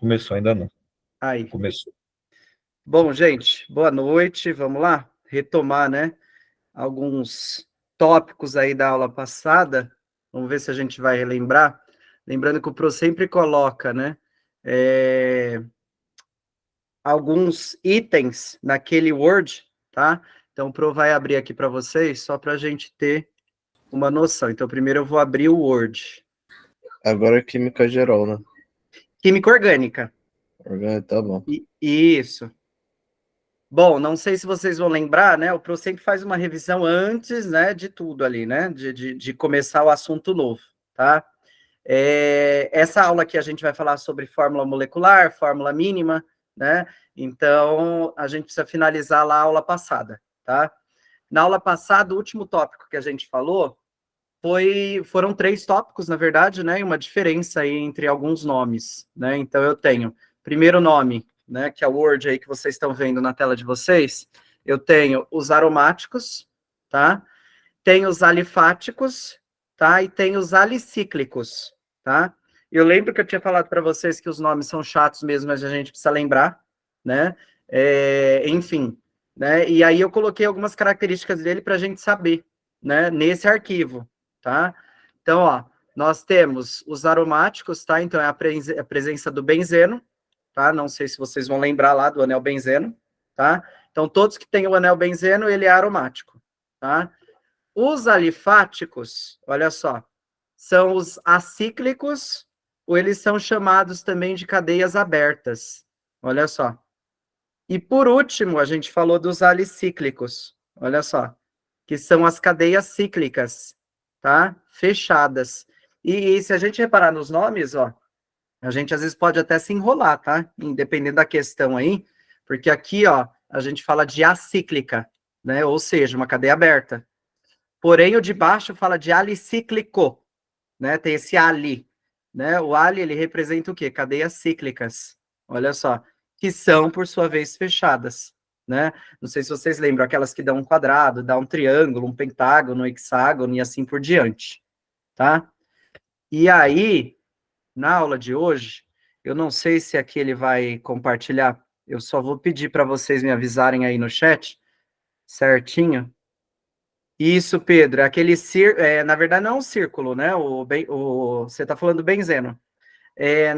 Começou, ainda não. Aí. Começou. Bom, gente, boa noite. Vamos lá retomar, né, alguns tópicos aí da aula passada. Vamos ver se a gente vai relembrar. Lembrando que o Pro sempre coloca, né, alguns itens naquele Word, tá? Então, o Pro vai abrir aqui para vocês, só para a gente ter uma noção. Então, primeiro eu vou abrir o Word. Agora é química geral, né? Química orgânica. Tá bom. Isso. Bom, não sei se vocês vão lembrar, né? O Pro sempre faz uma revisão antes, né, de tudo ali, né? De começar o assunto novo, tá? Essa aula aqui a gente vai falar sobre fórmula molecular, fórmula mínima, né? Então, a gente precisa finalizar lá a aula passada, tá? Na aula passada, o último tópico que a gente falou foram 3 tópicos, na verdade, né? E uma diferença aí entre alguns nomes, né? Então, eu tenho primeiro nome, né? Que é o Word aí que vocês estão vendo na tela de vocês. Eu tenho os aromáticos, tá? Tem os alifáticos, tá? E tem os alicíclicos, tá? Eu lembro que eu tinha falado para vocês que os nomes são chatos mesmo, mas a gente precisa lembrar, né? Enfim, né? E aí eu coloquei algumas características dele para a gente saber, né? Nesse arquivo, tá? Então, ó, nós temos os aromáticos, tá? Então é a presença do benzeno, tá? Não sei se vocês vão lembrar lá do anel benzeno, tá? Então todos que têm o anel benzeno, ele é aromático, tá? Os alifáticos, olha só, são os acíclicos, ou eles são chamados também de cadeias abertas. Olha só. E por último, a gente falou dos alicíclicos. Olha só, que são as cadeias cíclicas, tá? Fechadas. E se a gente reparar nos nomes, ó, a gente às vezes pode até se enrolar, tá? Independente da questão aí, porque aqui, ó, a gente fala de acíclica, né? Ou seja, uma cadeia aberta. Porém, o de baixo fala de alicíclico, né? Tem esse ali, né? O ali, ele representa o quê? Cadeias cíclicas. Olha só, que são, por sua vez, fechadas, né? Não sei se vocês lembram, aquelas que dão um quadrado, dá um triângulo, um pentágono, um hexágono e assim por diante, tá? E aí, na aula de hoje, eu não sei se aqui ele vai compartilhar, eu só vou pedir para vocês me avisarem aí no chat, certinho. Isso, Pedro, é aquele na verdade não é um círculo, né? Você está falando do benzeno.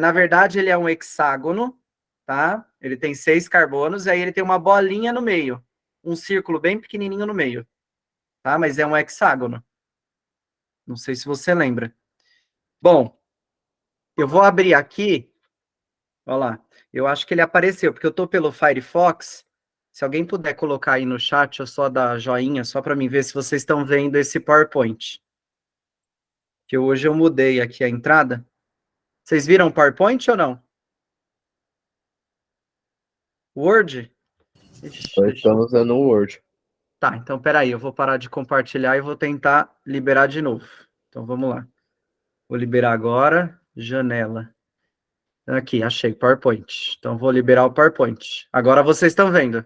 Na verdade, ele é um hexágono, tá? Ele tem 6 carbonos, e aí ele tem uma bolinha no meio. Um círculo bem pequenininho no meio, tá? Mas é um hexágono. Não sei se você lembra. Bom, eu vou abrir aqui, olha lá. Eu acho que ele apareceu, porque eu estou pelo Firefox. Se alguém puder colocar aí no chat, eu só dar joinha, só para mim ver se vocês estão vendo esse PowerPoint. Que hoje eu mudei aqui a entrada. Vocês viram o PowerPoint ou não? Word? Ixi, deixa eu... Estamos usando o Word. Tá, então peraí, eu vou parar de compartilhar e vou tentar liberar de novo. Então vamos lá. Vou liberar agora, janela. Aqui, achei, PowerPoint. Então vou liberar o PowerPoint. Agora vocês estão vendo.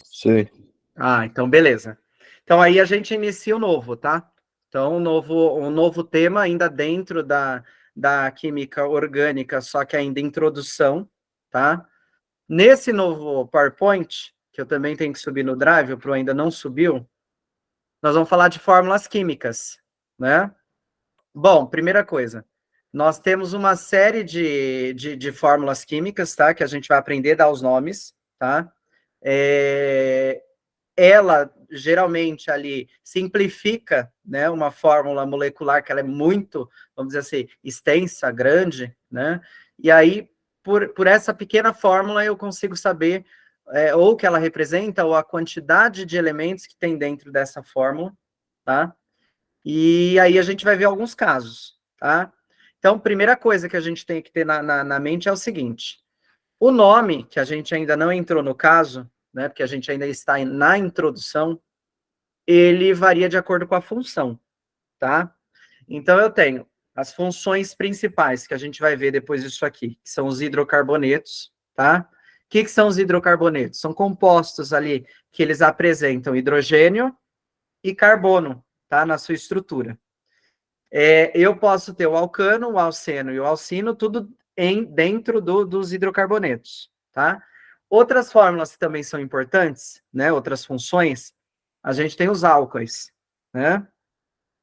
Sim. Ah, então beleza. Então aí a gente inicia o novo, tá? Então um novo tema ainda dentro da química orgânica, só que ainda introdução, tá? Nesse novo PowerPoint, que eu também tenho que subir no Drive, o Pro ainda não subiu, nós vamos falar de fórmulas químicas, né? Bom, primeira coisa, nós temos uma série de fórmulas químicas, tá? Que a gente vai aprender a dar os nomes, tá? Ela, geralmente, ali, simplifica, né? Uma fórmula molecular que ela é muito, vamos dizer assim, extensa, grande, né? E aí, por essa pequena fórmula, eu consigo saber ou o que ela representa, ou a quantidade de elementos que tem dentro dessa fórmula, tá? E aí a gente vai ver alguns casos, tá? Então, primeira coisa que a gente tem que ter na mente é o seguinte: o nome, que a gente ainda não entrou no caso, né? Porque a gente ainda está na introdução, ele varia de acordo com a função, tá? Então, eu tenho as funções principais que a gente vai ver depois disso aqui, que são os hidrocarbonetos, tá? O que são os hidrocarbonetos? São compostos ali que eles apresentam hidrogênio e carbono, tá? Na sua estrutura. Eu posso ter o alcano, o alceno e o alcino, tudo dentro dos hidrocarbonetos, tá? Outras fórmulas que também são importantes, né? Outras funções, a gente tem os álcoois, né?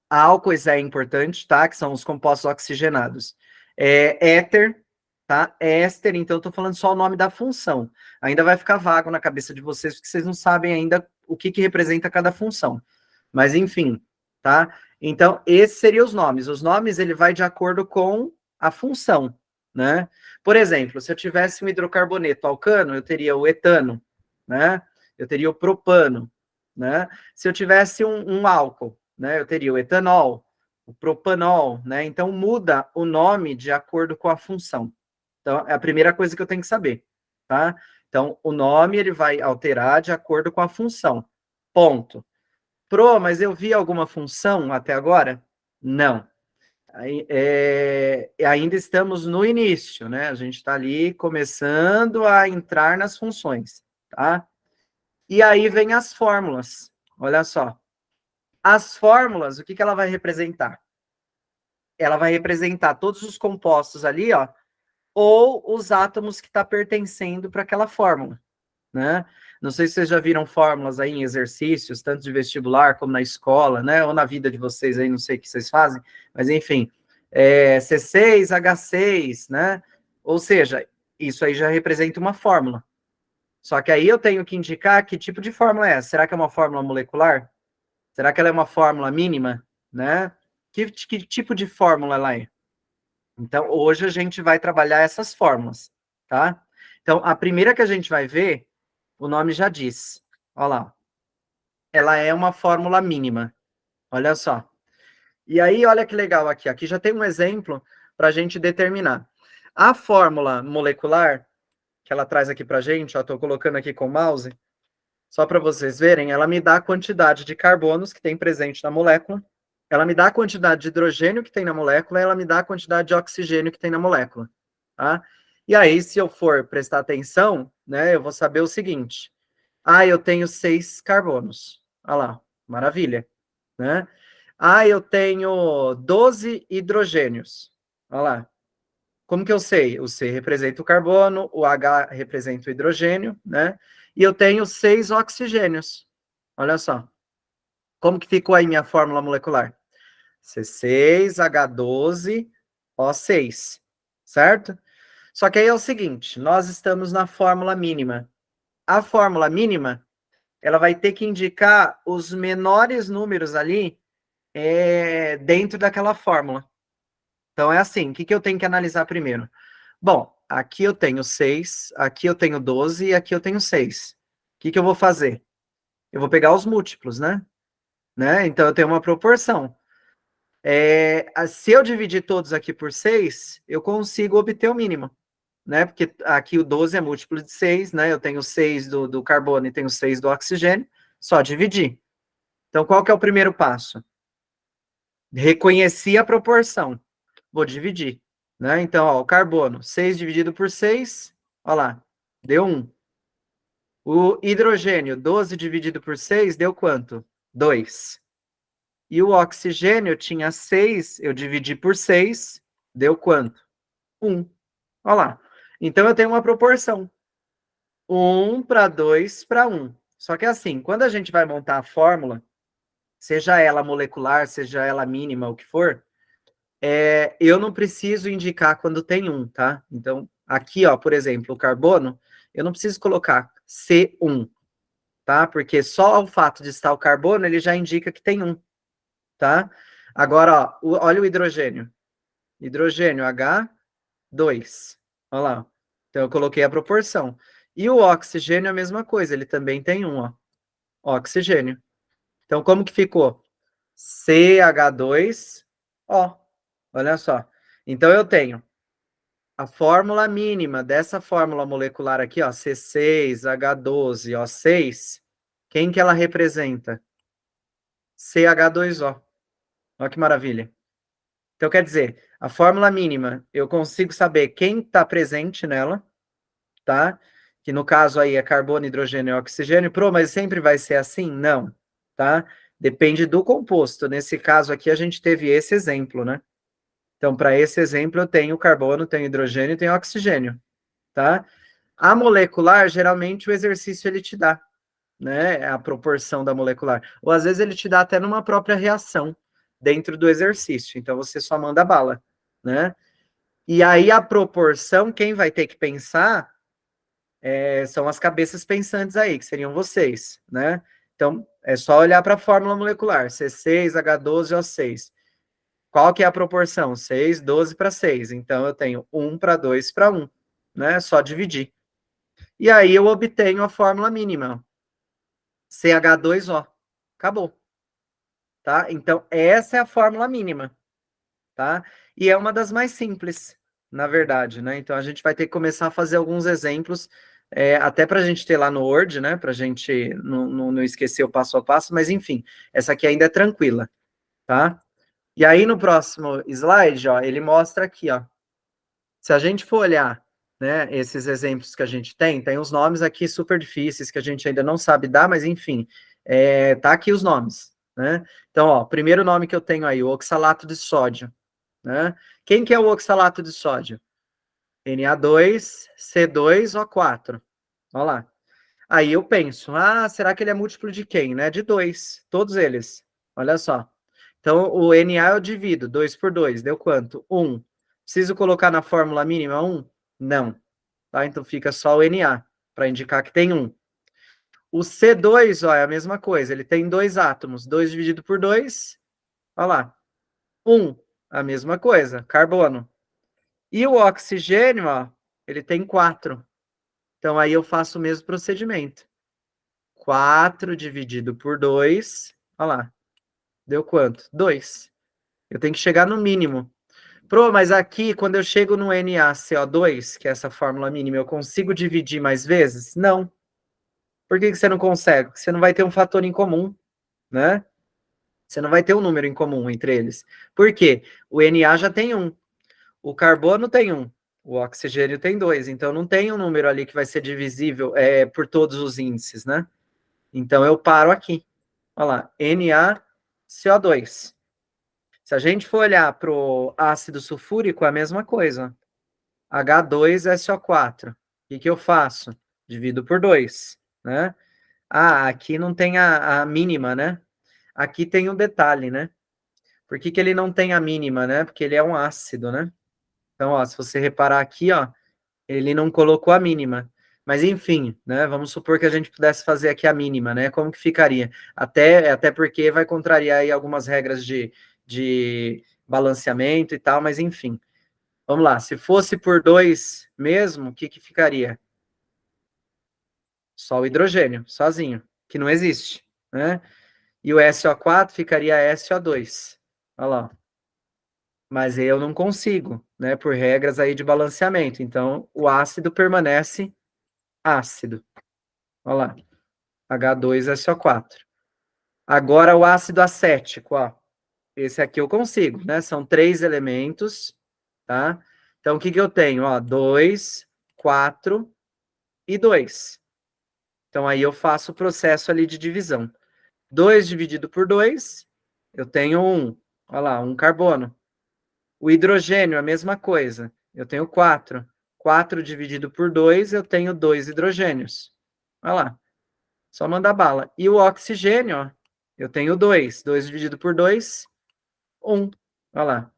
Álcoois é importante, tá? Que são os compostos oxigenados. Éter, tá? Éster, então eu tô falando só o nome da função. Ainda vai ficar vago na cabeça de vocês, porque vocês não sabem ainda o que representa cada função. Mas enfim, tá? Então, esses seriam os nomes. Os nomes, ele vai de acordo com a função, né? Por exemplo, se eu tivesse um hidrocarboneto alcano, eu teria o etano, né? Eu teria o propano, né? Se eu tivesse um álcool, né? Eu teria o etanol, o propanol, né? Então, muda o nome de acordo com a função. Então, é a primeira coisa que eu tenho que saber, tá? Então, o nome, ele vai alterar de acordo com a função. Ponto. Mas eu vi alguma função até agora? Não. Ainda estamos no início, né? A gente está ali começando a entrar nas funções, tá? E aí vem as fórmulas. Olha só. As fórmulas, o que ela vai representar? Ela vai representar todos os compostos ali, ó, ou os átomos que está pertencendo para aquela fórmula, né? Não sei se vocês já viram fórmulas aí em exercícios, tanto de vestibular como na escola, né? Ou na vida de vocês aí, não sei o que vocês fazem, mas enfim, C6H6, né? Ou seja, isso aí já representa uma fórmula. Só que aí eu tenho que indicar que tipo de fórmula é essa. Será que é uma fórmula molecular? Será que ela é uma fórmula mínima, né? Que tipo de fórmula ela é? Então, hoje a gente vai trabalhar essas fórmulas, tá? Então, a primeira que a gente vai ver, o nome já diz. Olha lá. Ela é uma fórmula mínima. Olha só. E aí, olha que legal aqui. Aqui já tem um exemplo para a gente determinar. A fórmula molecular, que ela traz aqui para a gente, estou colocando aqui com o mouse, só para vocês verem, ela me dá a quantidade de carbonos que tem presente na molécula, ela me dá a quantidade de hidrogênio que tem na molécula, ela me dá a quantidade de oxigênio que tem na molécula, tá? E aí, se eu for prestar atenção, né, eu vou saber o seguinte. Eu tenho 6 carbonos. Olha lá, maravilha, né? Eu tenho 12 hidrogênios. Olha lá. Como que eu sei? O C representa o carbono, o H representa o hidrogênio, né? E eu tenho 6 oxigênios. Olha só. Como que ficou aí minha fórmula molecular? C6H12O6, certo? Só que aí é o seguinte, nós estamos na fórmula mínima. A fórmula mínima, ela vai ter que indicar os menores números ali dentro daquela fórmula. Então é assim, o que eu tenho que analisar primeiro? Bom, aqui eu tenho 6, aqui eu tenho 12 e aqui eu tenho 6. O que eu vou fazer? Eu vou pegar os múltiplos, né? Então eu tenho uma proporção. Se eu dividir todos aqui por 6, eu consigo obter o mínimo, né? Porque aqui o 12 é múltiplo de 6, né? Eu tenho 6 do carbono e tenho 6 do oxigênio, só dividir. Então, qual que é o primeiro passo? Reconheci a proporção. Vou dividir, né? Então, ó, o carbono, 6 dividido por 6, ó lá, deu 1. O hidrogênio, 12 dividido por 6, deu quanto? 2. E o oxigênio tinha 6, eu dividi por 6, deu quanto? 1. Olha lá. Então, eu tenho uma proporção. 1 para 2 para 1. Só que assim, quando a gente vai montar a fórmula, seja ela molecular, seja ela mínima, o que for, eu não preciso indicar quando tem 1, tá? Então, aqui, ó, por exemplo, o carbono, eu não preciso colocar C1, tá? Porque só o fato de estar o carbono, ele já indica que tem 1, tá? Agora, ó, olha o hidrogênio. Hidrogênio H2. Olha lá. Então, eu coloquei a proporção. E o oxigênio é a mesma coisa, ele também tem 1, ó. Oxigênio. Então, como que ficou? CH2O. Olha só. Então, eu tenho a fórmula mínima dessa fórmula molecular aqui, ó, C6H12O6. Quem que ela representa? CH2O. Olha que maravilha. Então, quer dizer, a fórmula mínima, eu consigo saber quem está presente nela, tá? Que no caso aí é carbono, hidrogênio e oxigênio. Mas sempre vai ser assim? Não, tá? Depende do composto. Nesse caso aqui, a gente teve esse exemplo, né? Então, para esse exemplo, eu tenho carbono, tenho hidrogênio e tenho oxigênio, tá? A molecular, geralmente, o exercício ele te dá, né? A proporção da molecular. Ou, às vezes, ele te dá até numa própria reação dentro do exercício. Então, você só manda bala, né? E aí, a proporção, quem vai ter que pensar são as cabeças pensantes aí, que seriam vocês, né? Então, é só olhar para a fórmula molecular, C6H12O6. Qual que é a proporção? 6, 12 para 6. Então, eu tenho 1 para 2 para 1, né? Só dividir. E aí, eu obtenho a fórmula mínima. CH2O. Acabou. Tá? Então, essa é a fórmula mínima. Tá? E é uma das mais simples, na verdade, né? Então, a gente vai ter que começar a fazer alguns exemplos, até para a gente ter lá no Word, né? Para a gente não esquecer o passo a passo, mas enfim, essa aqui ainda é tranquila, tá? E aí, no próximo slide, ó, ele mostra aqui, ó. Se a gente for olhar, né, esses exemplos que a gente tem os nomes aqui super difíceis que a gente ainda não sabe dar, mas enfim, tá aqui os nomes, né? Então, ó, primeiro nome que eu tenho aí, o oxalato de sódio, né? Quem que é o oxalato de sódio? Na2C2O4. Olha lá. Aí eu penso, será que ele é múltiplo de quem, né? De 2, todos eles. Olha só. Então, o Na eu divido, 2 por 2, deu quanto? 1. Preciso colocar na fórmula mínima 1? Não. Tá? Então, fica só o Na, para indicar que tem 1. O C2, ó, é a mesma coisa, ele tem 2 átomos, 2 dividido por 2, olha lá, 1, a mesma coisa, carbono. E o oxigênio, ó, ele tem 4. Então, aí eu faço o mesmo procedimento. 4 dividido por 2, olha lá, deu quanto? 2. Eu tenho que chegar no mínimo. Mas aqui, quando eu chego no NaCO2, que é essa fórmula mínima, eu consigo dividir mais vezes? Não. Por que você não consegue? Porque você não vai ter um fator em comum, né? Você não vai ter um número em comum entre eles. Por quê? O Na já tem 1. O carbono tem 1. O oxigênio tem 2. Então, não tem um número ali que vai ser divisível por todos os índices, né? Então, eu paro aqui. Olha lá, NaCO2. Se a gente for olhar para o ácido sulfúrico, é a mesma coisa. H2SO4. O que eu faço? Divido por 2, né? Aqui não tem a mínima, né? Aqui tem um detalhe, né? Por que ele não tem a mínima, né? Porque ele é um ácido, né? Então, ó, se você reparar aqui, ó, ele não colocou a mínima. Mas, enfim, né? Vamos supor que a gente pudesse fazer aqui a mínima, né? Como que ficaria? Até porque vai contrariar aí algumas regras de balanceamento e tal, mas enfim. Vamos lá, se fosse por 2 mesmo, o que ficaria? Só o hidrogênio, sozinho, que não existe, né? E o SO4 ficaria SO2. Olha lá. Mas eu não consigo, né? Por regras aí de balanceamento. Então, o ácido permanece ácido. Olha lá. H2SO4. Agora, o ácido acético, ó. Esse aqui eu consigo, né? São 3 elementos, tá? Então, o que eu tenho? Ó, 2, 4 e 2. Então, aí eu faço o processo ali de divisão. 2 dividido por 2, eu tenho 1. Olha lá, 1 carbono. O hidrogênio, a mesma coisa. Eu tenho 4. 4 dividido por 2, eu tenho 2 hidrogênios. Olha lá. Só mandar bala. E o oxigênio, ó, eu tenho 2. 2 dividido por 2, 1. Olha lá.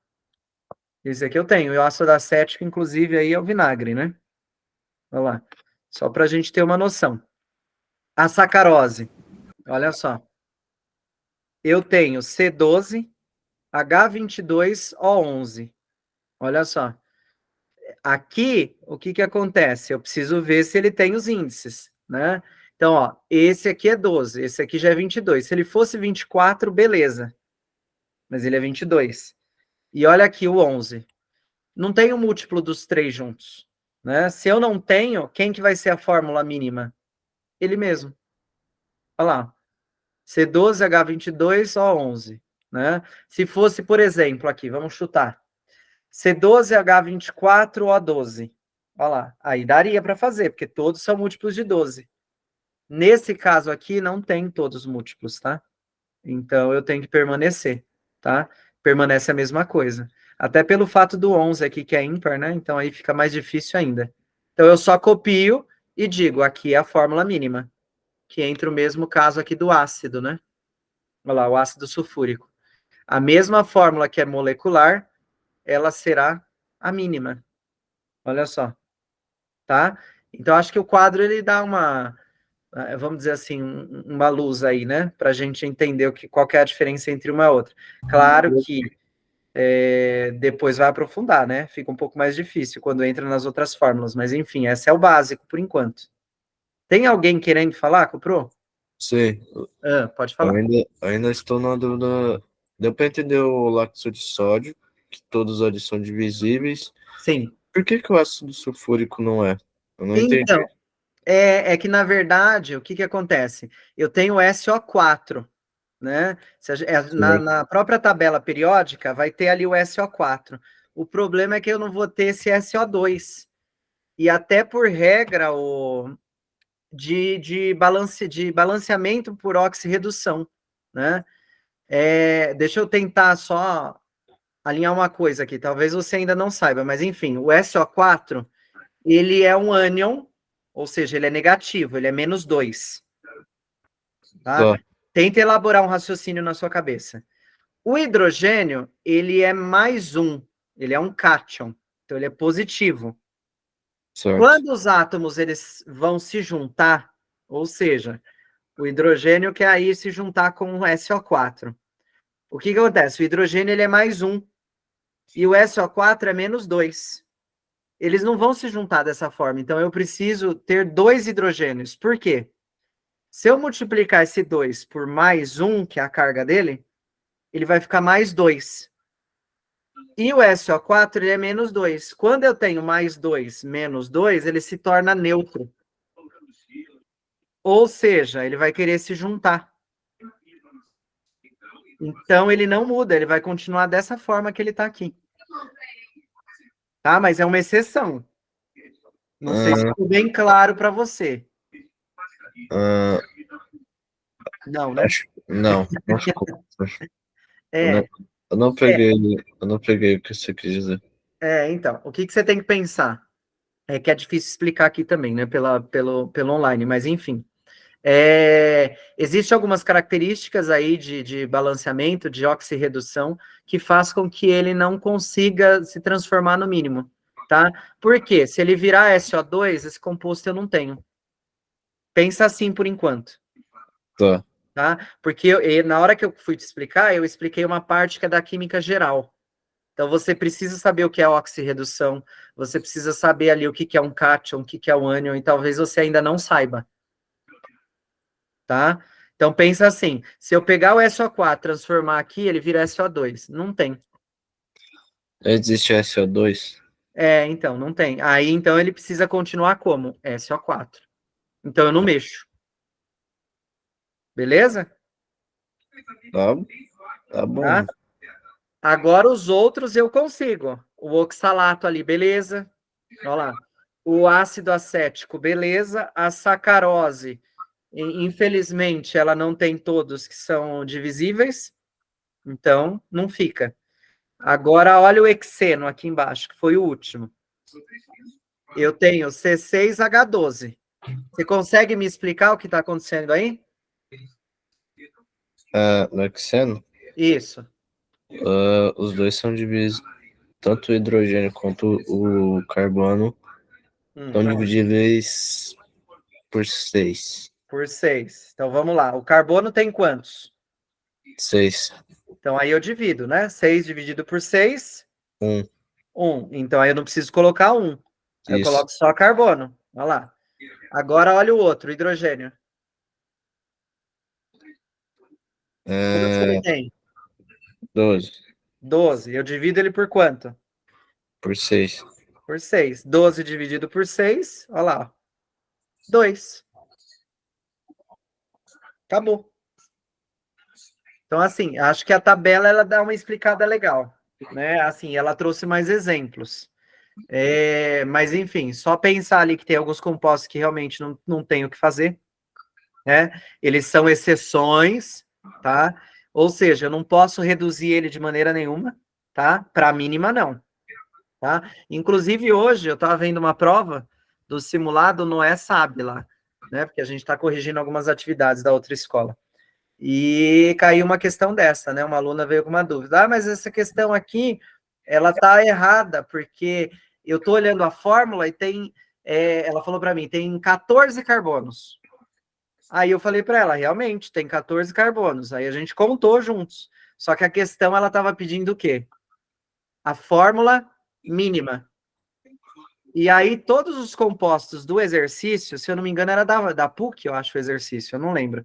Esse aqui eu tenho. E o ácido acético, inclusive, aí é o vinagre, né? Olha lá. Só para a gente ter uma noção. A sacarose. Olha só. Eu tenho C12, H22O11. Olha só. Aqui, o que acontece? Eu preciso ver se ele tem os índices, né? Então, ó, esse aqui é 12, esse aqui já é 22. Se ele fosse 24, beleza. Mas ele é 22. E olha aqui o 11. Não tem o múltiplo dos 3 juntos, né? Se eu não tenho, quem que vai ser a fórmula mínima? Ele mesmo. Olha lá. C12H22O11, né? Se fosse, por exemplo, aqui, vamos chutar. C12H24O12. Olha lá, aí daria para fazer, porque todos são múltiplos de 12. Nesse caso aqui, não tem todos múltiplos, tá? Então, eu tenho que permanecer, tá? Permanece a mesma coisa. Até pelo fato do 11 aqui, que é ímpar, né? Então, aí fica mais difícil ainda. Então, eu só copio e digo, aqui é a fórmula mínima, que entra o mesmo caso aqui do ácido, né? Olha lá, o ácido sulfúrico. A mesma fórmula que é molecular, ela será a mínima. Olha só, tá? Então, acho que o quadro, ele dá uma, vamos dizer assim, uma luz aí, né? Para a gente entender qual que é a diferença entre uma e outra. Claro que depois vai aprofundar, né? Fica um pouco mais difícil quando entra nas outras fórmulas, mas enfim, esse é o básico por enquanto. Tem alguém querendo falar, Cupro? Sei. Pode Eu falar. ainda estou na dúvida. Deu para entender o lácteo de sódio, que todos eles são divisíveis. Sim. Por que que o ácido sulfúrico não é? Eu não entendi. Então, é que na verdade, o que acontece? Eu tenho SO4, né? Certo. Na própria tabela periódica vai ter ali o SO4. O problema é que eu não vou ter esse SO2. E até por regra, de balanceamento por oxirredução, né? Deixa eu tentar só alinhar uma coisa aqui, talvez você ainda não saiba, mas enfim, o SO4, ele é um ânion, ou seja, ele é negativo, ele é -2, tá? Tá, Tenta elaborar um raciocínio na sua cabeça. O hidrogênio, ele é +1, ele é um cátion, então ele é positivo. certo. Quando os átomos eles vão se juntar, ou seja, o hidrogênio quer aí se juntar com o SO4. O que acontece? O hidrogênio ele é +1 e o SO4 é -2. Eles não vão se juntar dessa forma, então eu preciso ter 2 hidrogênios. Por quê? Se eu multiplicar esse 2 por +1, que é a carga dele, ele vai ficar +2. E o SO4 ele é -2. Quando eu tenho +2 -2, ele se torna neutro. Ou seja, ele vai querer se juntar. Então ele não muda, ele vai continuar dessa forma que ele está aqui. Tá? Mas é uma exceção. Não sei se Ah, ficou bem claro para você. ah, Não, né? não ficou. Eu não, É, eu não é, peguei, eu não peguei o que você quis dizer. então, o que você tem que pensar? É que é difícil explicar aqui também, né, pelo online, mas enfim. Existem algumas características aí de balanceamento, de oxirredução, que faz com que ele não consiga se transformar no mínimo, tá? Por quê? Se ele virar SO2, esse composto eu não tenho. Pensa assim por enquanto, Tá. tá? Porque na hora que eu fui te explicar, eu expliquei uma parte que é da química geral. Então, você precisa saber o que é oxirredução, você precisa saber ali o que é um cátion, o que é um ânion, e talvez você ainda não saiba, tá? Então, pensa assim, se eu pegar o SO4, transformar aqui, ele vira SO2. Não tem. Existe SO2? Então, não tem. Aí, então, ele precisa continuar como? SO4. Então, eu não mexo. Beleza? Tá, tá bom. Tá? Agora, os outros eu consigo. O oxalato ali, beleza? Olha lá. O ácido acético, beleza? A sacarose, infelizmente, ela não tem todos que são divisíveis, então não fica. Agora, olha o hexeno aqui embaixo, que foi o último. Eu tenho C6H12. Você consegue me explicar o que está acontecendo aí? No hexeno, Isso. os dois são divididos, tanto o hidrogênio quanto o carbono são dividíveis por 6. Por 6. Então, vamos lá. O carbono tem quantos? 6. Então, aí eu divido, né? 6 dividido por 6, 1. 1. Então, aí eu não preciso colocar 1. Aí eu Isso. coloco só carbono. Olha lá. Agora, olha o outro, hidrogênio. Quantos que ele É, tem? 12 12. Eu divido ele por quanto? por 6. Por 6. 12 dividido por 6, olha lá. 2. Acabou. Então, assim, acho que a tabela ela dá uma explicada legal, né? Assim, ela trouxe mais exemplos. Mas, enfim, só pensar ali que tem alguns compostos que realmente não tem o que fazer, né? Eles são exceções, tá? Ou seja, eu não posso reduzir ele de maneira nenhuma, tá? Para a mínima, não. Tá? Inclusive, hoje eu estava vendo uma prova do simulado no ESAB lá, né? Porque a gente está corrigindo algumas atividades da outra escola. E caiu uma questão dessa, né? Uma aluna veio com uma dúvida. Ah, mas essa questão aqui, ela tá errada, porque eu tô olhando a fórmula e tem, ela falou para mim, tem 14 carbonos. Aí eu falei para ela, realmente, tem 14 carbonos. Aí a gente contou juntos. Só que a questão, ela estava pedindo o quê? A fórmula mínima. E aí, todos os compostos do exercício, se eu não me engano, era da PUC, eu acho, o exercício, eu não lembro.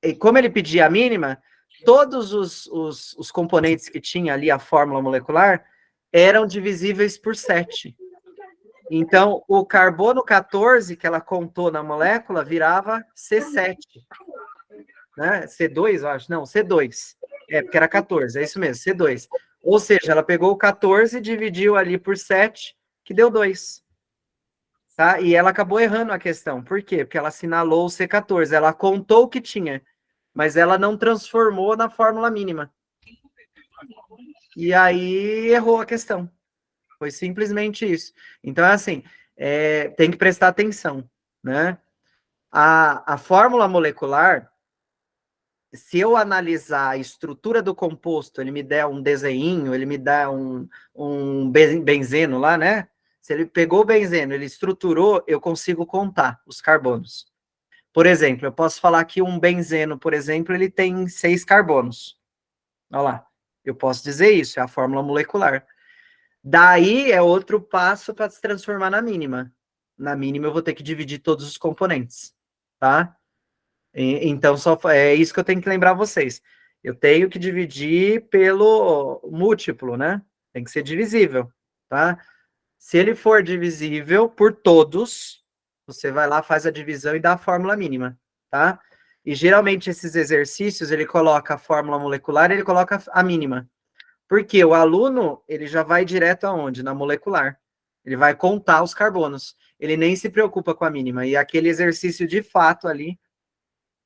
E como ele pedia a mínima, todos os componentes que tinha ali a fórmula molecular eram divisíveis por 7. Então, o carbono 14 que ela contou na molécula virava C7. Né? C2, eu acho. Não, C2. Porque era 14, é isso mesmo, C2. Ou seja, ela pegou o 14 e dividiu ali por 7, que deu 2. Tá? E ela acabou errando a questão. Por quê? Porque ela assinalou o C14. Ela contou o que tinha, mas ela não transformou na fórmula mínima. E aí errou a questão. Foi simplesmente isso. Então, é assim, tem que prestar atenção, né? A fórmula molecular, se eu analisar a estrutura do composto, ele me der um desenho, ele me dá um benzeno lá, né? Se ele pegou o benzeno, ele estruturou, eu consigo contar os carbonos. Por exemplo, eu posso falar que um benzeno, por exemplo, ele tem 6 carbonos. Olha lá, eu posso dizer isso, é a fórmula molecular. Daí é outro passo para se transformar na mínima. Na mínima eu vou ter que dividir todos os componentes, tá? Então, só é isso que eu tenho que lembrar vocês. Eu tenho que dividir pelo múltiplo, né? Tem que ser divisível, tá? Se ele for divisível por todos, você vai lá, faz a divisão e dá a fórmula mínima, tá? E geralmente esses exercícios, ele coloca a fórmula molecular, ele coloca a mínima. Porque o aluno, ele já vai direto aonde? Na molecular. Ele vai contar os carbonos. Ele nem se preocupa com a mínima. E aquele exercício de fato ali,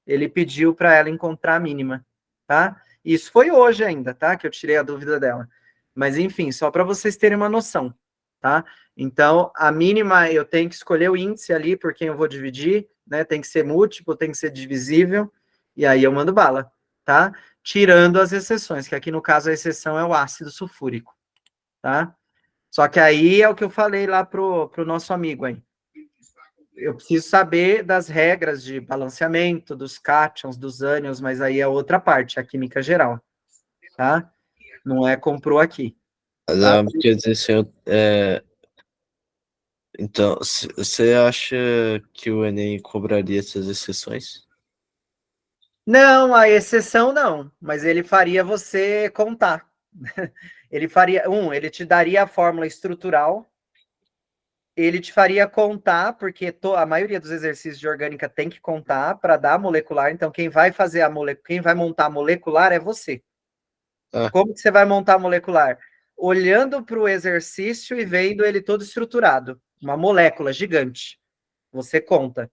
ele pediu para ela encontrar a mínima, tá? Isso foi hoje ainda, tá? Que eu tirei a dúvida dela. Mas enfim, só para vocês terem uma noção, tá? Então, a mínima eu tenho que escolher o índice ali por quem eu vou dividir, né? Tem que ser múltiplo, tem que ser divisível, e aí eu mando bala, tá? Tirando as exceções, que aqui no caso a exceção é o ácido sulfúrico, tá? Só que aí é o que eu falei lá pro nosso amigo aí. Eu preciso saber das regras de balanceamento, dos cátions, dos ânions, mas aí é outra parte, a química geral, tá? Não é comprou aqui, tá? Quer dizer, então, você acha que o Enem cobraria essas exceções? Não, a exceção não, mas ele faria você contar. Ele faria, ele te daria a fórmula estrutural, ele te faria contar, porque a maioria dos exercícios de orgânica tem que contar para dar a molecular, então quem vai fazer quem vai montar a molecular é você. Ah, Como que você vai montar a molecular? Olhando para o exercício e vendo ele todo estruturado, uma molécula gigante. Você conta.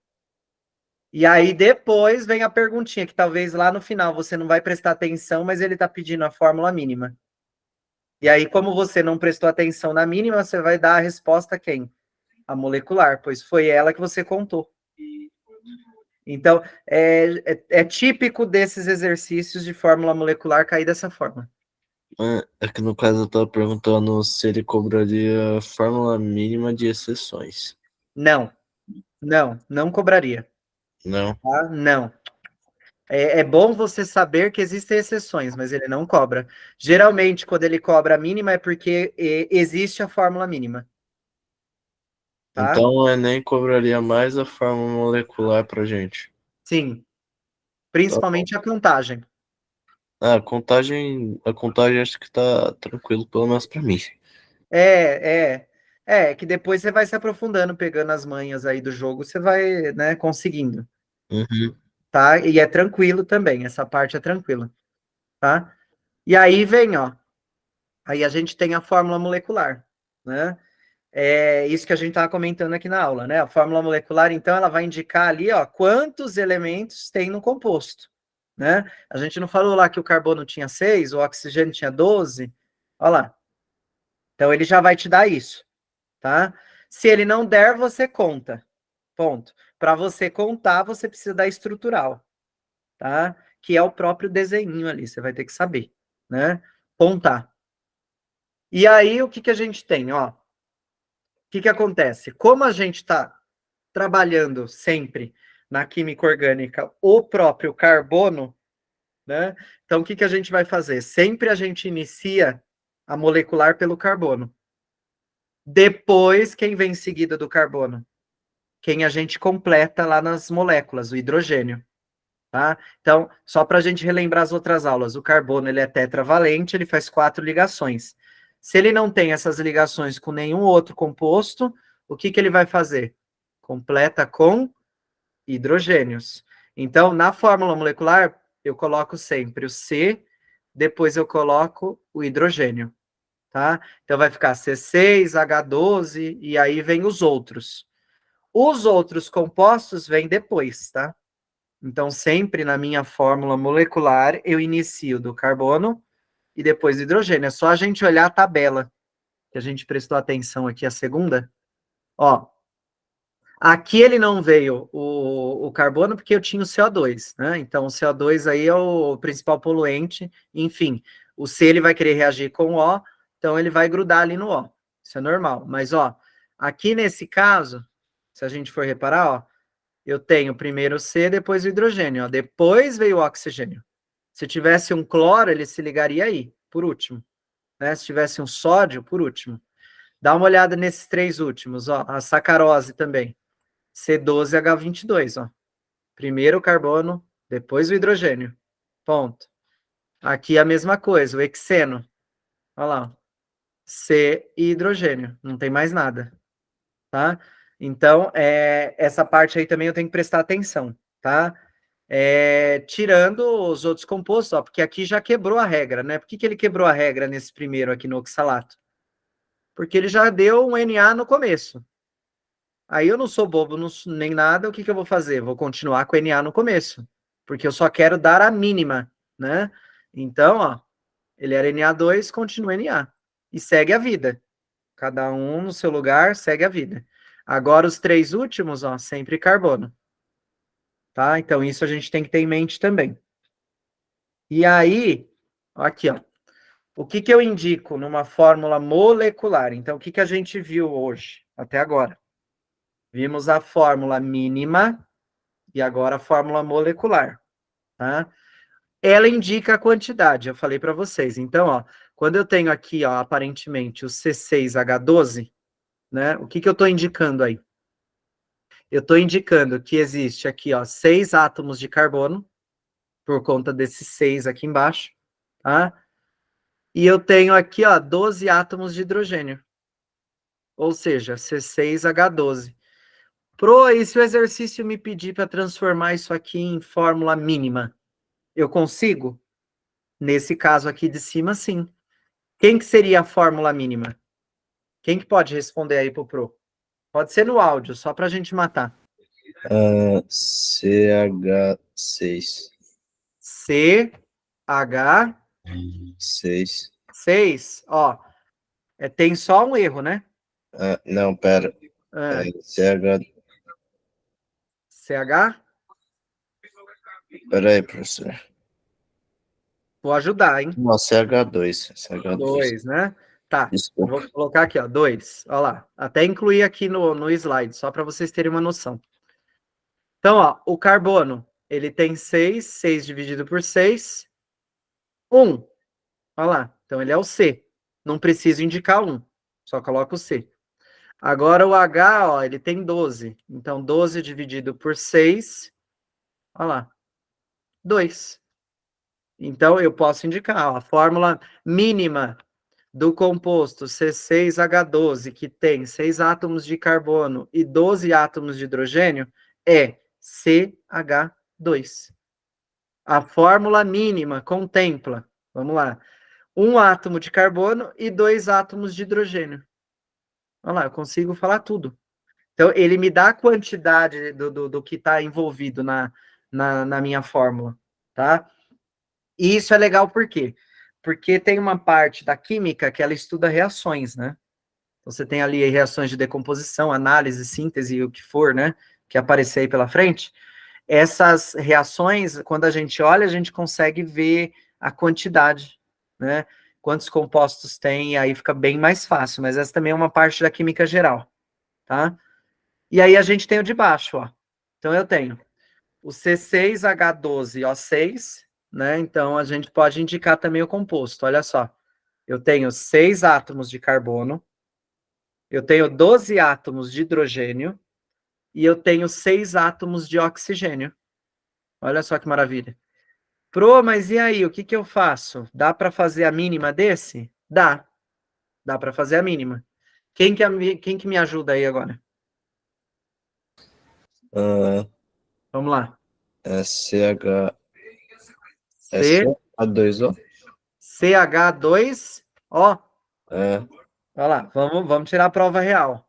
E aí depois vem a perguntinha, que talvez lá no final você não vai prestar atenção, mas ele está pedindo a fórmula mínima. E aí, como você não prestou atenção na mínima, você vai dar a resposta a quem? A molecular, pois foi ela que você contou. Então, é típico desses exercícios de fórmula molecular cair dessa forma. é que no caso eu tava perguntando se ele cobraria fórmula mínima de exceções. Não, não cobraria. Não. Tá? Não. É bom você saber que existem exceções, mas ele não cobra. Geralmente, quando ele cobra a mínima, é porque existe a fórmula mínima. Tá? Então o Enem cobraria mais a fórmula molecular pra gente. Sim. Tá bom. Principalmente a contagem. A contagem acho que tá tranquilo, pelo menos pra mim. É, é. Que depois você vai se aprofundando, pegando as manhas aí do jogo, você vai, né, conseguindo. Uhum. Tá? E é tranquilo também, essa parte é tranquila. Tá? E aí vem, ó. Aí a gente tem a fórmula molecular, né? É isso que a gente estava comentando aqui na aula, né? A fórmula molecular, então, ela vai indicar ali, ó, quantos elementos tem no composto. né? A gente não falou lá que o carbono tinha 6, o oxigênio tinha 12? Olha lá. Então, ele já vai te dar isso, tá? Se ele não der, você conta. Ponto. Para você contar, você precisa da estrutural, tá? Que é o próprio desenho ali, você vai ter que saber, né? Contar. E aí, o que que a gente tem, ó? O que que acontece? Como a gente está trabalhando sempre na química orgânica o próprio carbono, né? Então, o que que a gente vai fazer? Sempre a gente inicia a molecular pelo carbono. Depois, quem vem em seguida do carbono? Quem a gente completa lá nas moléculas, o hidrogênio. Tá? Então, só para a gente relembrar as outras aulas, o carbono ele é tetravalente, ele faz 4 ligações. Se ele não tem essas ligações com nenhum outro composto, o que que ele vai fazer? Completa com hidrogênios. Então, na fórmula molecular, eu coloco sempre o C, depois eu coloco o hidrogênio, tá? Então, vai ficar C6H12 e aí vem os outros. Os outros compostos vêm depois, tá? Então, sempre na minha fórmula molecular, eu inicio do carbono e depois do hidrogênio. É só a gente olhar a tabela, que a gente prestou atenção aqui, a segunda. Ó, aqui ele não veio o carbono porque eu tinha o CO2, né? Então, o CO2 aí é o principal poluente. Enfim, o C ele vai querer reagir com o O, então ele vai grudar ali no O. Isso é normal. Mas, ó, aqui nesse caso, se a gente for reparar, ó, eu tenho primeiro o C, depois o hidrogênio, ó, depois veio o oxigênio. Se tivesse um cloro, ele se ligaria aí, por último. Né? Se tivesse um sódio, por último. Dá uma olhada nesses 3 últimos, ó, a sacarose também. C12H22, ó. Primeiro o carbono, depois o hidrogênio. Ponto. Aqui a mesma coisa, o hexeno. Olha lá. C e hidrogênio. Não tem mais nada. Tá? Então, essa parte aí também eu tenho que prestar atenção, tá? Tirando os outros compostos, ó, porque aqui já quebrou a regra, né? Por que ele quebrou a regra nesse primeiro aqui no oxalato? Porque ele já deu um Na no começo. Aí eu não sou bobo nem nada, o que eu vou fazer? Vou continuar com Na no começo, porque eu só quero dar a mínima, né? Então, ó, ele era Na2, continua Na. E segue a vida. Cada um no seu lugar, segue a vida. Agora, os 3 últimos, ó, sempre carbono. Tá? Então, isso a gente tem que ter em mente também. E aí, aqui, ó. O que eu indico numa fórmula molecular? Então, o que a gente viu hoje, até agora? Vimos a fórmula mínima e agora a fórmula molecular, tá? Ela indica a quantidade, eu falei para vocês. Então, ó, quando eu tenho aqui, ó, aparentemente o C6H12, né? O que eu estou indicando aí? Eu estou indicando que existe aqui, ó, 6 átomos de carbono, por conta desses 6 aqui embaixo, tá? E eu tenho aqui, ó, 12 átomos de hidrogênio. Ou seja, C6H12. E se o exercício me pedir para transformar isso aqui em fórmula mínima, eu consigo? Nesse caso aqui de cima, sim. Quem que seria a fórmula mínima? Quem que pode responder aí pro? Pode ser no áudio, só para a gente matar. CH6. CH6. 6. Ó, tem só um erro, né? Não, pera. CH. CH? Pera aí, professor. Vou ajudar, hein? Não, CH2. CH2. 2, né? Tá. Desculpa. Vou colocar aqui, ó, 2. Olha lá. Até incluir aqui no slide, só para vocês terem uma noção. Então, ó, o carbono, ele tem 6, 6 dividido por 6, 1. Olha lá. Então, ele é o C. Não preciso indicar 1. Só coloco o C. Agora, o H, ó, ele tem 12. Então, 12 dividido por 6, olha lá, 2. Então, eu posso indicar, ó, a fórmula mínima do composto C6H12, que tem 6 átomos de carbono e 12 átomos de hidrogênio, é CH2. A fórmula mínima contempla, vamos lá, 1 átomo de carbono e 2 átomos de hidrogênio. Olha lá, eu consigo falar tudo. Então, ele me dá a quantidade do que está envolvido na minha fórmula. tá? E isso é legal por quê? Porque tem uma parte da química que ela estuda reações, né? Então, você tem ali reações de decomposição, análise, síntese, o que for, né? Que aparecer aí pela frente. Essas reações, quando a gente olha, a gente consegue ver a quantidade, né? Quantos compostos tem, e aí fica bem mais fácil, mas essa também é uma parte da química geral, tá? E aí a gente tem o de baixo, ó. Então eu tenho o C6H12O6, né? Então a gente pode indicar também o composto, olha só. Eu tenho 6 átomos de carbono, eu tenho 12 átomos de hidrogênio e eu tenho 6 átomos de oxigênio. Olha só que maravilha. Pro, mas e aí, o que que eu faço? Dá para fazer a mínima desse? Dá para fazer a mínima. Quem que me ajuda aí agora? Ah, Vamos lá. SH, C, SH2O. CH2O. É, Olha lá, vamos tirar a prova real.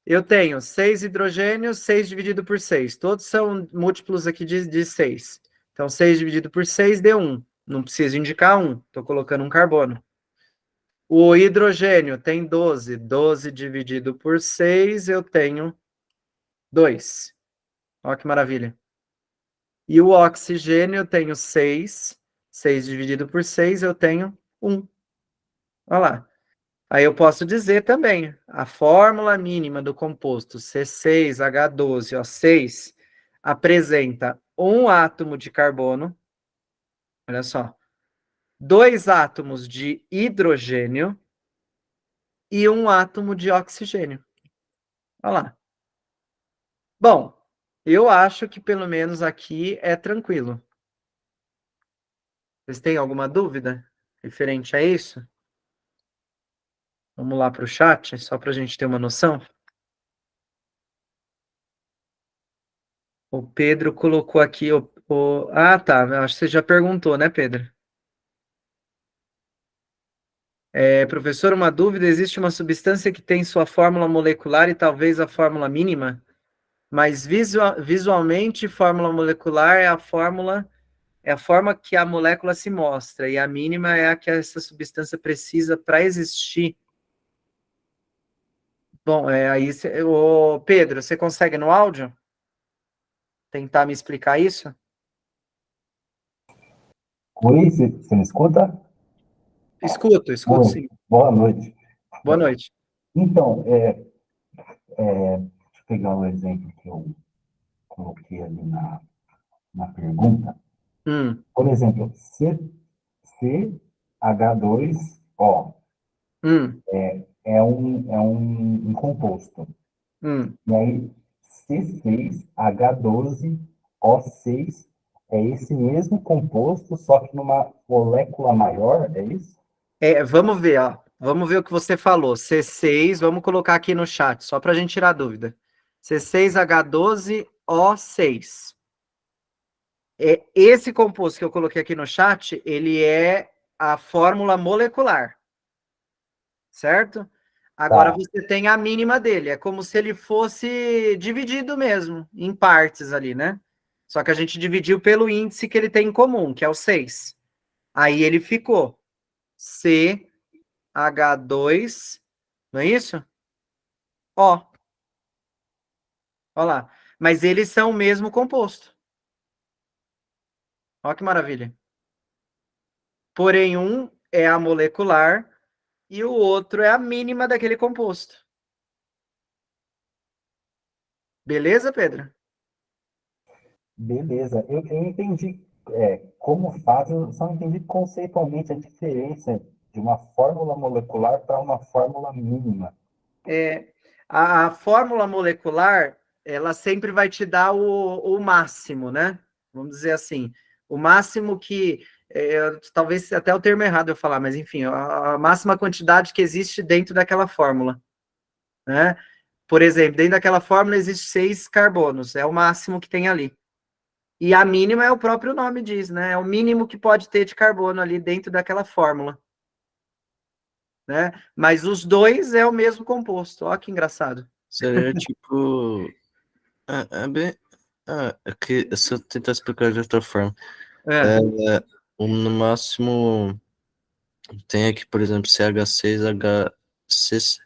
Eu tenho 6 hidrogênios, 6 dividido por 6. Todos são múltiplos aqui de 6. Então, 6 dividido por 6 deu 1. Não preciso indicar 1. Estou colocando um carbono. O hidrogênio tem 12. 12 dividido por 6, eu tenho 2. Olha que maravilha. E o oxigênio eu tenho 6. 6 dividido por 6, eu tenho 1. Olha lá. Aí eu posso dizer também, a fórmula mínima do composto C6H12O6 apresenta um átomo de carbono, olha só, 2 átomos de hidrogênio e um átomo de oxigênio. Olha lá. Bom, eu acho que pelo menos aqui é tranquilo. Vocês têm alguma dúvida referente a isso? Vamos lá para o chat, só para a gente ter uma noção. O Pedro colocou aqui Ah, tá. Acho que você já perguntou, né, Pedro? Professor, uma dúvida: existe uma substância que tem sua fórmula molecular e talvez a fórmula mínima, mas visualmente, fórmula molecular é a forma que a molécula se mostra, e a mínima é a que essa substância precisa para existir. Bom, Pedro, você consegue no áudio tentar me explicar isso? Oi, você me escuta? Escuto Oi, sim. boa noite. Boa noite. Então, deixa eu pegar o exemplo que eu coloquei ali na pergunta. Hum, Por exemplo, CH2O hum, é um composto. hum. E aí, C6H12O6 é esse mesmo composto, só que numa molécula maior, é isso? Vamos ver, ó. Vamos ver o que você falou. C6, vamos colocar aqui no chat, só para a gente tirar dúvida. C6H12O6. Esse composto que eu coloquei aqui no chat, ele é a fórmula molecular, certo? Agora Tá, você tem a mínima dele. É como se ele fosse dividido mesmo, em partes ali, né? Só que a gente dividiu pelo índice que ele tem em comum, que é o 6. Aí ele ficou CH2, não é isso? Ó, ó lá. Mas eles são o mesmo composto. Ó que maravilha. Porém, um é a molecular e o outro é a mínima daquele composto. Beleza, Pedro? beleza. Eu entendi como faz, eu só entendi conceitualmente a diferença de uma fórmula molecular para uma fórmula mínima. É, a fórmula molecular, ela sempre vai te dar o máximo, né? Vamos dizer assim. O máximo que, talvez até o termo errado eu falar, mas enfim, a máxima quantidade que existe dentro daquela fórmula, né? Por exemplo, dentro daquela fórmula existe 6 carbonos, é o máximo que tem ali. E a mínima é o próprio nome diz, né? É o mínimo que pode ter de carbono ali dentro daquela fórmula, né? Mas os dois é o mesmo composto. Olha que engraçado. seria tipo. É bem. É que se eu tentar explicar de outra forma. É, No máximo, tem aqui, por exemplo, CH6,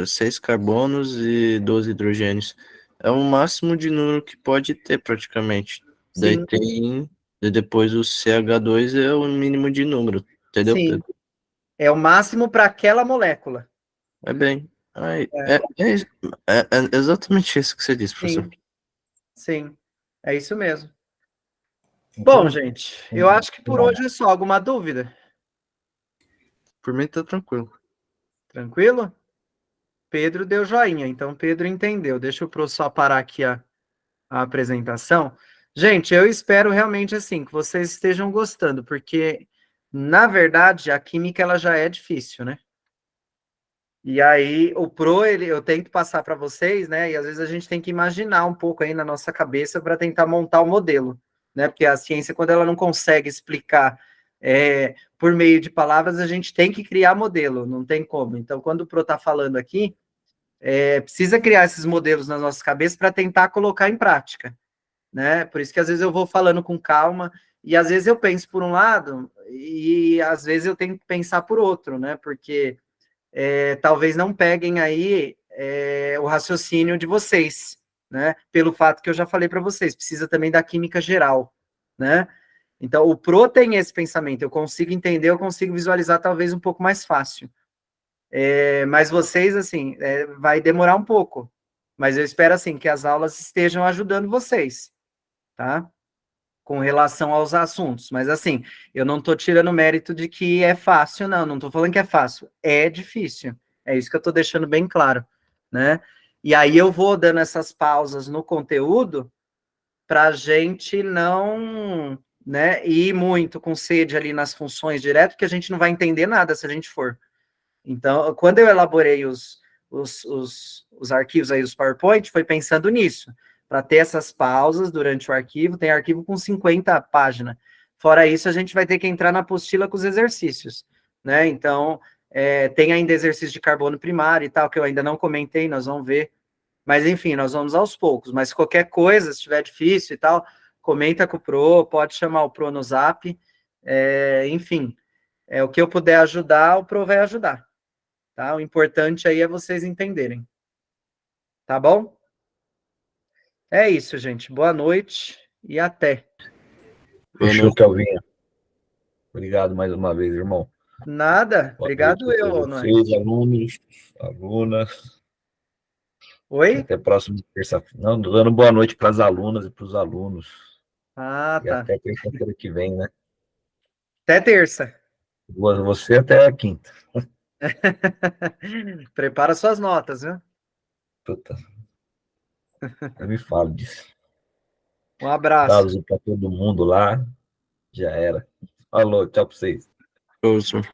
seis carbonos e 12 hidrogênios. É o máximo de número que pode ter, praticamente. Daí sim, tem. E depois o CH2 é o mínimo de número. Entendeu, sim. Pedro? É o máximo para aquela molécula. É bem. Aí, É, é exatamente isso que você disse, professor. sim, sim. É isso mesmo. Bom, Então, gente, eu acho que por bom, hoje é só. Alguma dúvida? Por mim tá tranquilo. Tranquilo? Pedro deu joinha, então Pedro entendeu. Deixa eu só parar aqui a apresentação. Gente, eu espero realmente assim que vocês estejam gostando, porque na verdade a química ela já é difícil, né? E aí o pro eu tento passar para vocês, né? E às vezes a gente tem que imaginar um pouco aí na nossa cabeça para tentar montar o modelo, né? Porque a ciência quando ela não consegue explicar por meio de palavras, a gente tem que criar modelo, não tem como. Então, quando o pro está falando aqui precisa criar esses modelos nas nossas cabeças para tentar colocar em prática, né? Por isso que às vezes eu vou falando com calma e às vezes eu penso por um lado e às vezes eu tenho que pensar por outro, né? Porque talvez não peguem aí o raciocínio de vocês, né? Pelo fato que eu já falei para vocês, precisa também da química geral, né? Então, o pro tem esse pensamento, eu consigo entender, eu consigo visualizar talvez um pouco mais fácil. Mas vocês, assim, vai demorar um pouco. Mas eu espero, assim, que as aulas estejam ajudando vocês, tá? Com relação aos assuntos. Mas, assim, eu não estou tirando mérito de que é fácil, não. Não estou falando que é fácil. É difícil. É isso que eu estou deixando bem claro, né? E aí eu vou dando essas pausas no conteúdo para a gente não, né, ir muito com sede ali nas funções direto, porque a gente não vai entender nada se a gente for. Então, quando eu elaborei os arquivos aí, os PowerPoint, foi pensando nisso, para ter essas pausas durante o arquivo, tem arquivo com 50 páginas. Fora isso, a gente vai ter que entrar na apostila com os exercícios, né? Então, tem ainda exercício de carbono primário e tal, que eu ainda não comentei, nós vamos ver. Mas, enfim, nós vamos aos poucos. Mas qualquer coisa, se estiver difícil e tal, comenta com o Pro, pode chamar o Pro no Zap. Enfim, o que eu puder ajudar, o Pro vai ajudar. Tá? O importante aí é vocês entenderem. Tá bom? É isso, gente. Boa noite e até. Boa fechou, noite. Kelvinho. Obrigado mais uma vez, irmão. Nada. Boa noite Obrigado a eu, todos não é? vocês, alunos, alunas. E Oi? até a próxima terça-feira. Não, dando boa noite para as alunas e para os alunos. Ah, E tá. até terça-feira que vem, né? Até terça. Você até a quinta. Prepara suas notas, viu? Puta, eu me falo disso. Um abraço. Dados para todo mundo lá. Já era. Falou, tchau para vocês. Professor.